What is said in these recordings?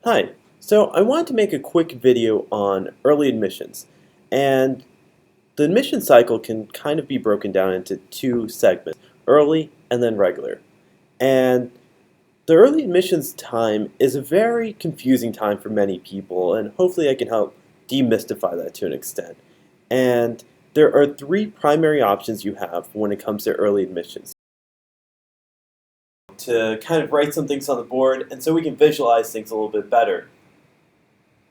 Hi, so I wanted to make a quick video on early admissions, and the admission cycle can kind of be broken down into two segments, early and then regular. And the early admissions time is a very confusing time for many people, and hopefully I can help demystify that to an extent. And there are three primary options you have when it comes to early admissions. To kind of write some things on the board, and so we can visualize things a little bit better.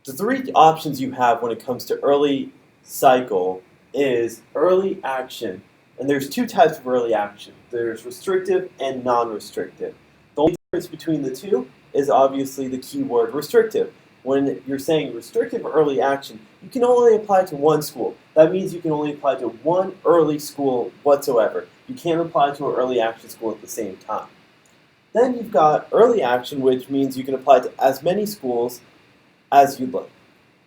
The three options you have when it comes to early cycle is early action. And there's two types of early action. There's restrictive and non-restrictive. The only difference between the two is obviously the keyword restrictive. When you're saying restrictive early action, you can only apply to one school. That means you can only apply to one early school whatsoever. You can't apply to an early action school at the same time. Then you've got early action, which means you can apply to as many schools as you'd like.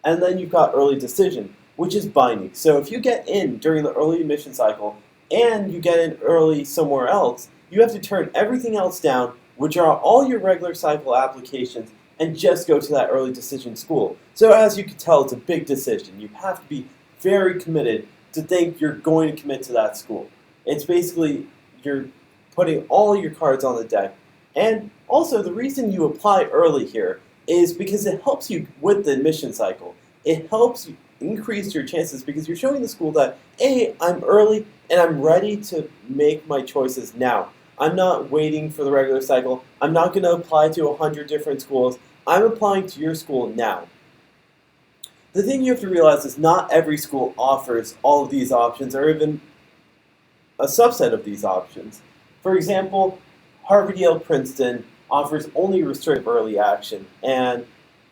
And then you've got early decision, which is binding. So if you get in during the early admission cycle and you get in early somewhere else, you have to turn everything else down, withdraw all your regular cycle applications, and just go to that early decision school. So as you can tell, it's a big decision. You have to be very committed to think you're going to commit to that school. It's basically you're putting all your cards on the deck. And also the reason you apply early here is because it helps you with the admission cycle. It helps you increase your chances because you're showing the school that, hey, I'm early and I'm ready to make my choices now. I'm not waiting for the regular cycle. I'm not going to apply to 100 different schools. I'm applying to your school now. The thing you have to realize is not every school offers all of these options or even a subset of these options. For example, Harvard, Yale, Princeton offers only restrictive early action, and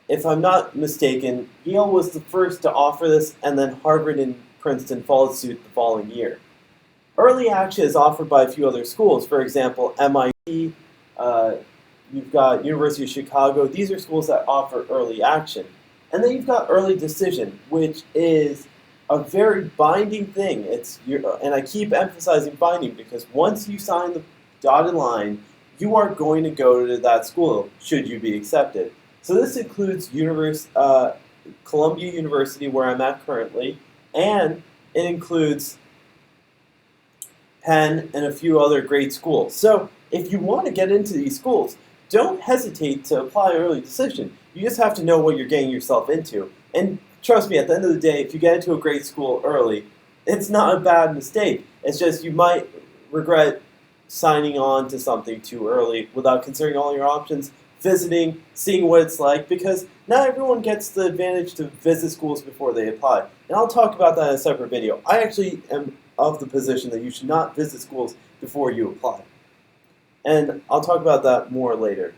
if I'm not mistaken, Yale was the first to offer this, and then Harvard and Princeton followed suit the following year. Early action is offered by a few other schools. For example, MIT, you've got University of Chicago. These are schools that offer early action. And then you've got early decision, which is a very binding thing. And I keep emphasizing binding because once you sign the dotted line, you are going to go to that school should you be accepted. So this includes Columbia University, where I'm at currently, and it includes Penn and a few other great schools. So if you want to get into these schools, don't hesitate to apply early decision. You just have to know what you're getting yourself into. And trust me, at the end of the day, if you get into a great school early, it's not a bad mistake. It's just you might regret signing on to something too early without considering all your options, visiting, seeing what it's like, because not everyone gets the advantage to visit schools before they apply. And I'll talk about that in a separate video. I actually am of the position that you should not visit schools before you apply. And I'll talk about that more later.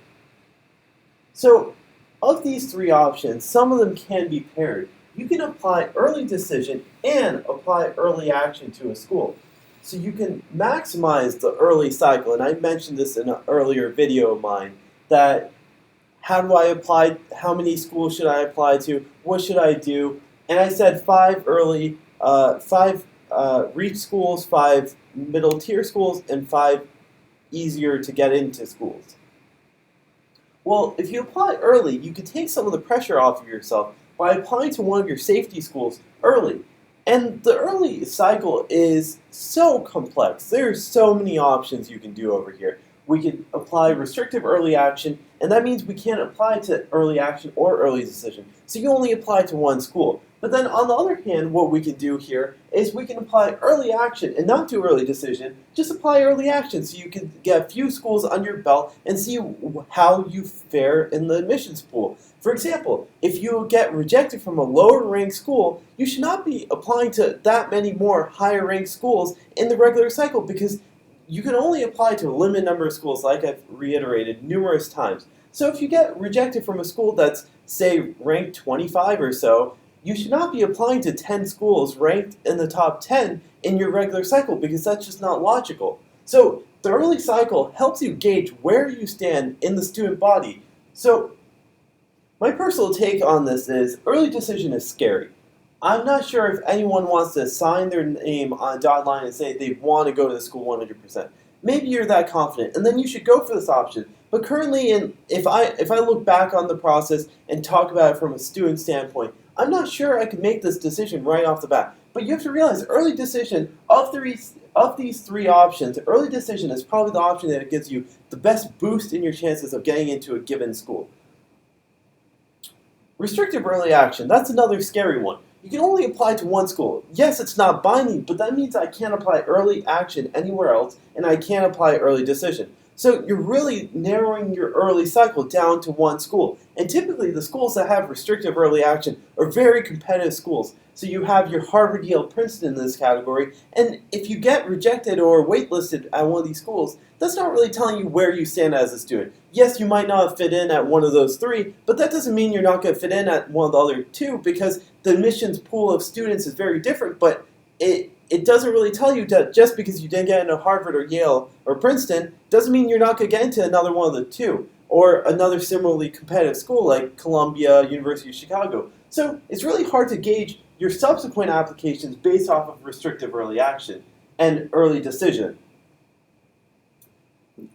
So, of these three options, some of them can be paired. You can apply early decision and apply early action to a school. So you can maximize the early cycle, and I mentioned this in an earlier video of mine, that how do I apply, how many schools should I apply to, what should I do, and I said five reach schools, 5 middle tier schools, and 5 easier to get into schools. Well, if you apply early, you can take some of the pressure off of yourself by applying to one of your safety schools early. And the early cycle is so complex. There are so many options you can do over here. We can apply restrictive early action, and that means we can't apply to early action or early decision. So you only apply to one school. But then on the other hand, what we can do here is we can apply early action and not do early decision. Just apply early action so you can get a few schools under your belt and see how you fare in the admissions pool. For example, if you get rejected from a lower ranked school, you should not be applying to that many more higher ranked schools in the regular cycle because you can only apply to a limited number of schools, like I've reiterated numerous times. So if you get rejected from a school that's, say, ranked 25 or so, you should not be applying to 10 schools ranked in the top 10 in your regular cycle because that's just not logical. So the early cycle helps you gauge where you stand in the student body. So my personal take on this is early decision is scary. I'm not sure if anyone wants to sign their name on a dotted line and say they want to go to the school 100%. Maybe you're that confident, and then you should go for this option. But currently, if I look back on the process and talk about it from a student standpoint, I'm not sure I could make this decision right off the bat. But you have to realize early decision of these three options, early decision is probably the option that gives you the best boost in your chances of getting into a given school. Restrictive early action, that's another scary one. You can only apply to one school. Yes, it's not binding, but that means I can't apply early action anywhere else, and I can't apply early decision. So you're really narrowing your early cycle down to one school. And typically the schools that have restrictive early action are very competitive schools. So you have your Harvard, Yale, Princeton in this category, and if you get rejected or waitlisted at one of these schools, that's not really telling you where you stand as a student. Yes, you might not fit in at one of those three, but that doesn't mean you're not going to fit in at one of the other two, because the admissions pool of students is very different, but it doesn't really tell you that just because you didn't get into Harvard or Yale or Princeton doesn't mean you're not going to get into another one of the two, or another similarly competitive school like Columbia, University of Chicago. So it's really hard to gauge your subsequent applications based off of restrictive early action and early decision.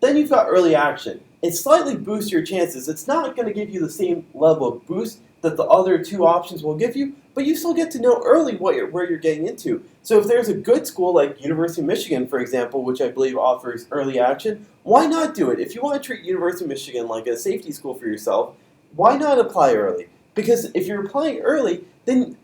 Then you've got early action. It slightly boosts your chances. It's not going to give you the same level of boost that the other two options will give you, but you still get to know early where you're getting into. So if there's a good school like University of Michigan, for example, which I believe offers early action, why not do it? If you want to treat University of Michigan like a safety school for yourself, why not apply early? Because if you're applying early, then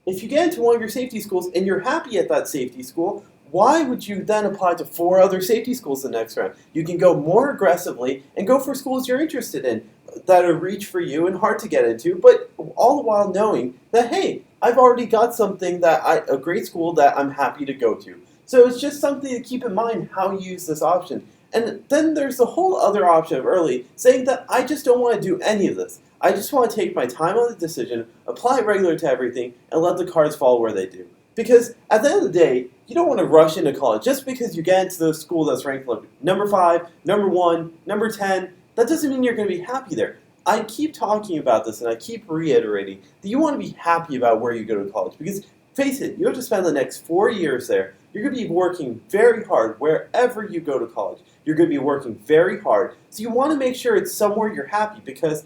if you get into one of your safety schools and you're happy at that safety school, why would you then apply to 4 other safety schools the next round? You can go more aggressively and go for schools you're interested in that are reach for you and hard to get into, but all the while knowing that, hey, I've already got something a great school that I'm happy to go to. So it's just something to keep in mind how you use this option. And then there's the whole other option of early, saying that I just don't want to do any of this. I just want to take my time on the decision, apply regular to everything, and let the cards fall where they do. Because at the end of the day, you don't want to rush into college. Just because you get into the school that's ranked like number 5, number 1, number 10, that doesn't mean you're going to be happy there. I keep talking about this and I keep reiterating that you want to be happy about where you go to college. Because face it, you have to spend the next 4 years there. You're going to be working very hard wherever you go to college. You're going to be working very hard. So you want to make sure it's somewhere you're happy, because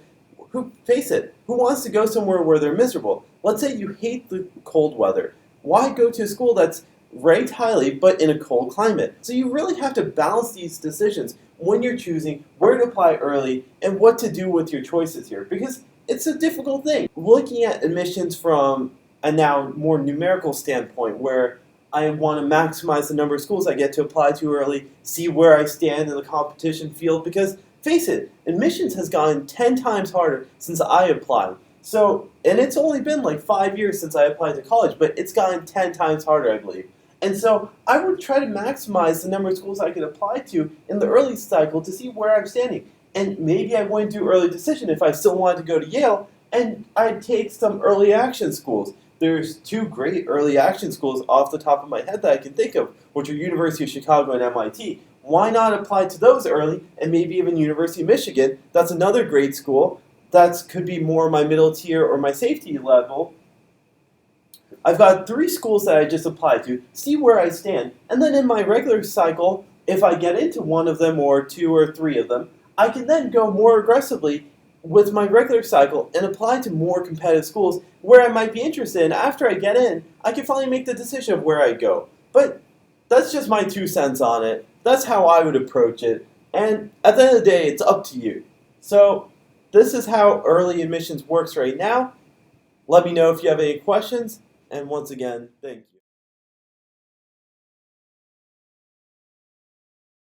face it, who wants to go somewhere where they're miserable? Let's say you hate the cold weather. Why go to a school that's ranked highly but in a cold climate? So you really have to balance these decisions when you're choosing where to apply early and what to do with your choices here, because it's a difficult thing. Looking at admissions from a now more numerical standpoint, where I want to maximize the number of schools I get to apply to early, see where I stand in the competition field, because face it, admissions has gotten 10 times harder since I applied. So, and it's only been like 5 years since I applied to college, but it's gotten 10 times harder, I believe. And so I would try to maximize the number of schools I could apply to in the early cycle to see where I'm standing. And maybe I wouldn't do early decision if I still wanted to go to Yale, and I'd take some early action schools. There's 2 great early action schools off the top of my head that I can think of, which are University of Chicago and MIT. Why not apply to those early, and maybe even University of Michigan? That's another great school. That could be more my middle tier or my safety level. I've got 3 schools that I just applied to, see where I stand, and then in my regular cycle, if I get into one of them or 2 or 3 of them, I can then go more aggressively with my regular cycle and apply to more competitive schools where I might be interested in. After I get in, I can finally make the decision of where I go. But that's just my 2 cents on it. That's how I would approach it. And at the end of the day, it's up to you. So this is how early admissions works right now. Let me know if you have any questions. And once again, thank you.